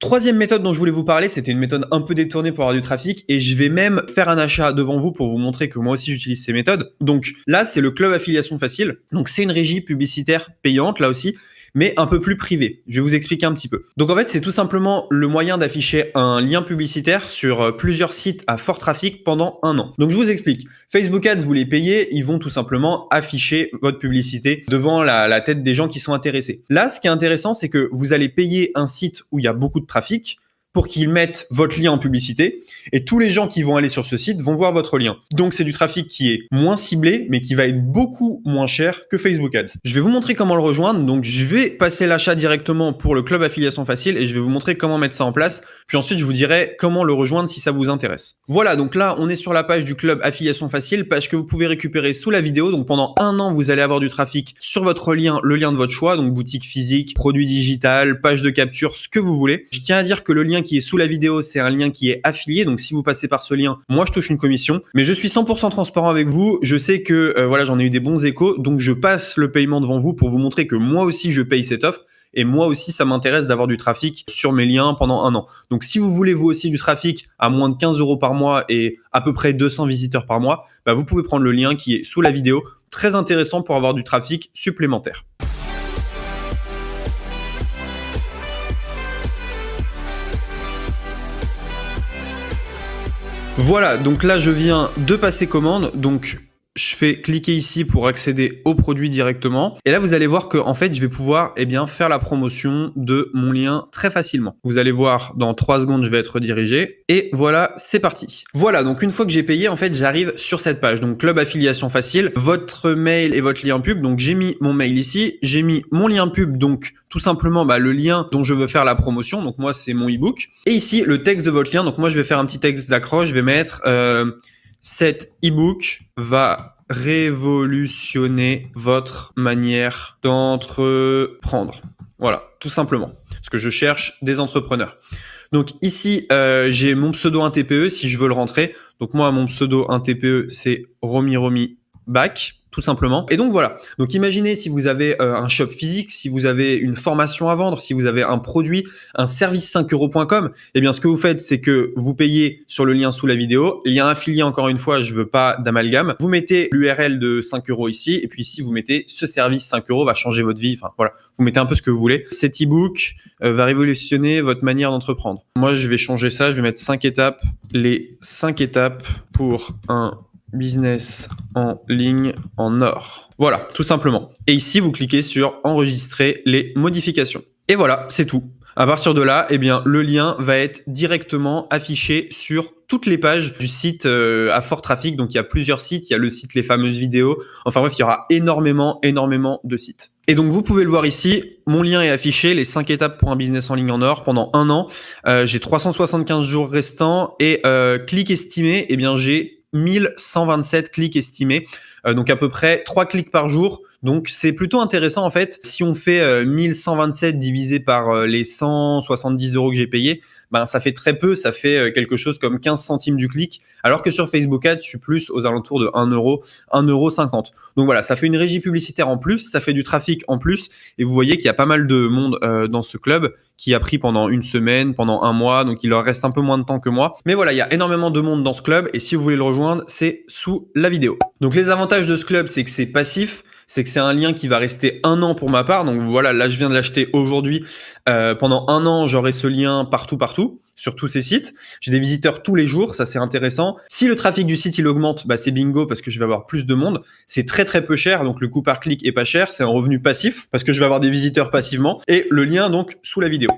Troisième méthode dont je voulais vous parler, c'était une méthode un peu détournée pour avoir du trafic et je vais même faire un achat devant vous pour vous montrer que moi aussi j'utilise ces méthodes. Donc là, c'est le club affiliation facile. Donc c'est une régie publicitaire payante là aussi, mais un peu plus privée. Je vais vous expliquer un petit peu. Donc en fait, c'est tout simplement le moyen d'afficher un lien publicitaire sur plusieurs sites à fort trafic pendant 1 an. Donc je vous explique. Facebook Ads, vous les payez, ils vont tout simplement afficher votre publicité devant la tête des gens qui sont intéressés. Là, ce qui est intéressant, c'est que vous allez payer un site où il y a beaucoup de trafic pour qu'ils mettent votre lien en publicité et tous les gens qui vont aller sur ce site vont voir votre lien. Donc c'est du trafic qui est moins ciblé mais qui va être beaucoup moins cher que Facebook Ads. Je vais vous montrer comment le rejoindre. Donc je vais passer l'achat directement pour le club affiliation facile et je vais vous montrer comment mettre ça en place. Puis ensuite je vous dirai comment le rejoindre si ça vous intéresse. Voilà, donc là on est sur la page du club affiliation facile, page que vous pouvez récupérer sous la vidéo. Donc pendant 1 an vous allez avoir du trafic sur votre lien, le lien de votre choix, donc boutique physique, produit digital, page de capture, ce que vous voulez. Je tiens à dire que le lien qui est sous la vidéo, c'est un lien qui est affilié. Donc, si vous passez par ce lien, moi, je touche une commission. Mais je suis 100% transparent avec vous. Je sais que voilà, j'en ai eu des bons échos. Donc, je passe le paiement devant vous pour vous montrer que moi aussi, je paye cette offre. Et moi aussi, ça m'intéresse d'avoir du trafic sur mes liens pendant 1 an. Donc, si vous voulez vous aussi du trafic à moins de 15 € par mois et à peu près 200 visiteurs par mois, bah, vous pouvez prendre le lien qui est sous la vidéo. Très intéressant pour avoir du trafic supplémentaire. Voilà, donc là je viens de passer commande, donc je fais cliquer ici pour accéder au produit directement. Et là, vous allez voir que en fait, je vais pouvoir faire la promotion de mon lien très facilement. Vous allez voir, dans 3 secondes, je vais être redirigé. Et voilà, c'est parti. Voilà, donc une fois que j'ai payé, en fait, j'arrive sur cette page. Donc, club affiliation facile, votre mail et votre lien pub. Donc, j'ai mis mon mail ici, j'ai mis mon lien pub, donc tout simplement le lien dont je veux faire la promotion. Donc, moi, c'est mon ebook. Et ici, le texte de votre lien. Donc, moi, je vais faire un petit texte d'accroche. Je vais mettre... cet e-book va révolutionner votre manière d'entreprendre. Voilà, tout simplement. Parce que je cherche des entrepreneurs. Donc ici, j'ai mon pseudo 1 TPE si je veux le rentrer. Donc moi, mon pseudo 1 TPE, c'est Romy Bac. Tout simplement. Et donc voilà. Donc imaginez si vous avez un shop physique, si vous avez une formation à vendre, si vous avez un produit, un service 5euros.com, eh bien ce que vous faites, c'est que vous payez sur le lien sous la vidéo. Lien affilié, encore une fois, je veux pas d'amalgame. Vous mettez l'URL de 5 € ici, et puis ici vous mettez ce service 5 € va changer votre vie. Enfin voilà, vous mettez un peu ce que vous voulez. Cet e-book va révolutionner votre manière d'entreprendre. Moi, je vais changer ça. Je vais mettre 5 étapes. Les 5 étapes pour un business en ligne en or. Voilà, tout simplement. Et ici, vous cliquez sur enregistrer les modifications. Et voilà, c'est tout. À partir de là, le lien va être directement affiché sur toutes les pages du site à fort trafic. Donc, il y a plusieurs sites. Il y a le site Les Fameuses Vidéos. Enfin bref, il y aura énormément de sites. Et donc, vous pouvez le voir ici. Mon lien est affiché, les 5 étapes pour un business en ligne en or pendant 1 an. J'ai 375 jours restants et clics estimés, j'ai 1127 clics estimés, donc à peu près 3 clics par jour. Donc c'est plutôt intéressant en fait. Si on fait 1127 divisé par les 170 € que j'ai payé, ça fait très peu, ça fait quelque chose comme 15 centimes du clic, alors que sur Facebook Ads, je suis plus aux alentours de 1 €, 1,50 €. Donc voilà, ça fait une régie publicitaire en plus, ça fait du trafic en plus, et vous voyez qu'il y a pas mal de monde dans ce club qui a pris pendant 1 semaine, pendant 1 mois, donc il leur reste un peu moins de temps que moi. Mais voilà, il y a énormément de monde dans ce club, et si vous voulez le rejoindre, c'est sous la vidéo. Donc les avantages de ce club, c'est que c'est passif, c'est que c'est un lien qui va rester 1 an pour ma part. Donc voilà, là je viens de l'acheter aujourd'hui. Pendant 1 an, j'aurai ce lien partout, sur tous ces sites. J'ai des visiteurs tous les jours, ça c'est intéressant. Si le trafic du site il augmente, c'est bingo parce que je vais avoir plus de monde. C'est très peu cher, donc le coût par clic est pas cher. C'est un revenu passif parce que je vais avoir des visiteurs passivement. Et le lien donc sous la vidéo.